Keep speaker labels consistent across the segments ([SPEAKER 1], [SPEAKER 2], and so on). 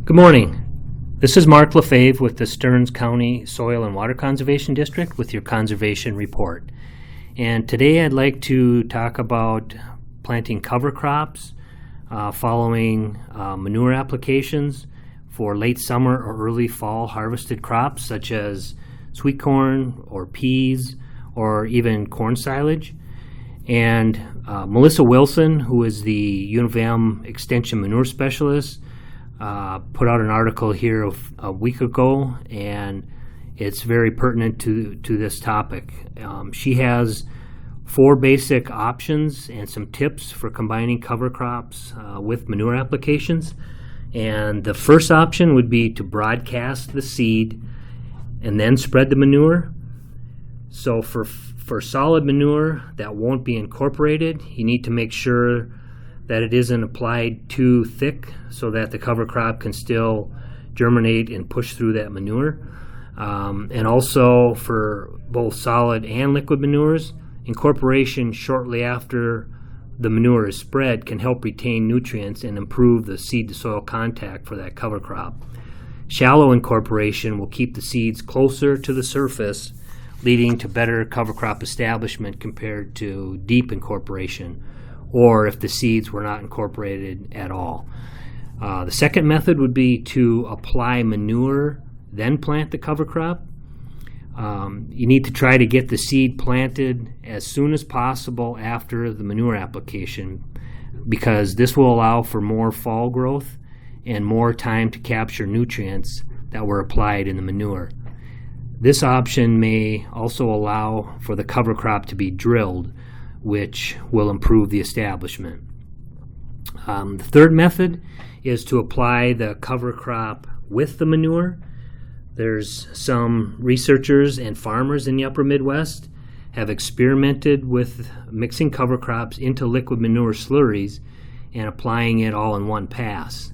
[SPEAKER 1] Good morning. This is Mark Lefebvre with the Stearns County Soil and Water Conservation District with your conservation report. And today I'd like to talk about planting cover crops following manure applications for late summer or early fall harvested crops such as sweet corn or peas or even corn silage. And Melissa Wilson, who is the U of M Extension Manure Specialist, put out an article here a week ago, and it's very pertinent to this topic. She has 4 basic options and some tips for combining cover crops with manure applications. And the first option would be to broadcast the seed and then spread the manure. So for solid manure that won't be incorporated, you need to make sure that it isn't applied too thick so that the cover crop can still germinate and push through that manure. And also for both solid and liquid manures, incorporation shortly after the manure is spread can help retain nutrients and improve the seed-to-soil contact for that cover crop. Shallow incorporation will keep the seeds closer to the surface, leading to better cover crop establishment compared to deep incorporation, or if the seeds were not incorporated at all. The second method would be to apply manure, then plant the cover crop. You need to try to get the seed planted as soon as possible after the manure application, because this will allow for more fall growth and more time to capture nutrients that were applied in the manure. This option may also allow for the cover crop to be drilled, which will improve the establishment. The third method is to apply the cover crop with the manure. There's some researchers and farmers in the upper Midwest have experimented with mixing cover crops into liquid manure slurries and applying it all in one pass.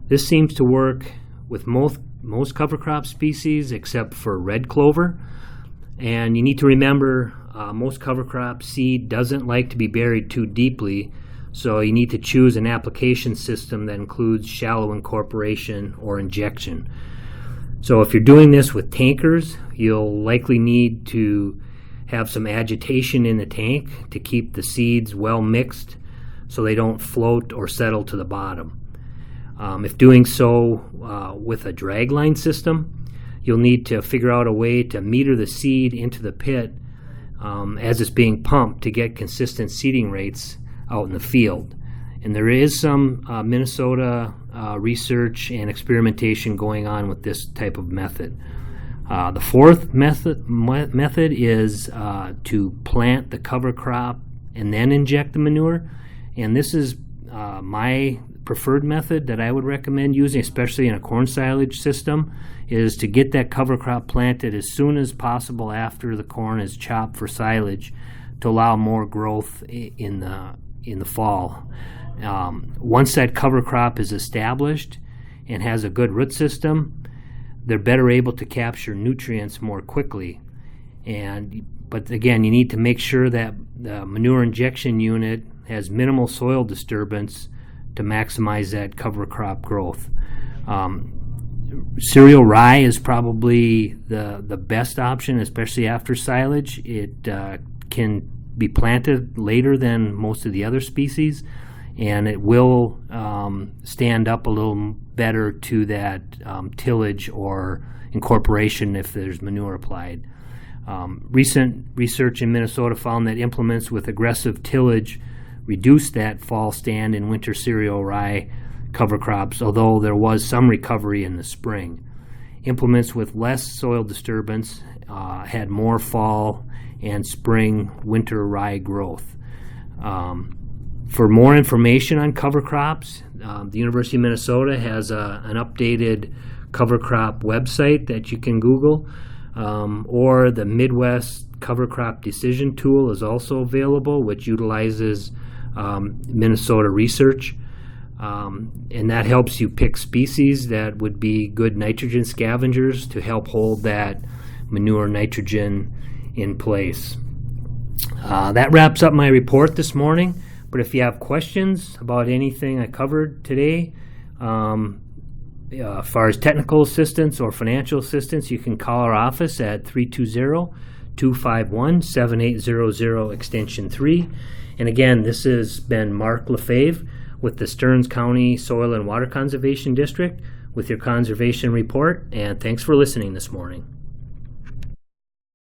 [SPEAKER 1] This seems to work with most cover crop species except for red clover. And you need to remember most cover crop seed doesn't like to be buried too deeply, so you need to choose an application system that includes shallow incorporation or injection. So if you're doing this with tankers, you'll likely need to have some agitation in the tank to keep the seeds well mixed so they don't float or settle to the bottom. If doing so with a dragline system, you'll need to figure out a way to meter the seed into the pit as it's being pumped to get consistent seeding rates out in the field. And there is some Minnesota research and experimentation going on with this type of method. The fourth method is to plant the cover crop and then inject the manure. And this is my preferred method that I would recommend using, especially in a corn silage system, is to get that cover crop planted as soon as possible after the corn is chopped for silage to allow more growth in the fall. Once that cover crop is established and has a good root system, they're better able to capture nutrients more quickly. But again, you need to make sure that the manure injection unit has minimal soil disturbance to maximize that cover crop growth. Cereal rye is probably the best option, especially after silage. It can be planted later than most of the other species, and it will stand up a little better to that tillage or incorporation if there's manure applied. Recent research in Minnesota found that implements with aggressive tillage reduced that fall stand in winter cereal rye cover crops, although there was some recovery in the spring. Implements with less soil disturbance had more fall and spring winter rye growth. For more information on cover crops, the University of Minnesota has an updated cover crop website that you can Google, or the Midwest Cover Crop Decision Tool is also available, which utilizes Minnesota research, and that helps you pick species that would be good nitrogen scavengers to help hold that manure nitrogen in place. That wraps up my report this morning, but if you have questions about anything I covered today, As far as technical assistance or financial assistance, you can call our office at 320-251-7800 extension 3. And again, this has been Mark Lefebvre with the Stearns County Soil and Water Conservation District with your conservation report. And thanks for listening this morning.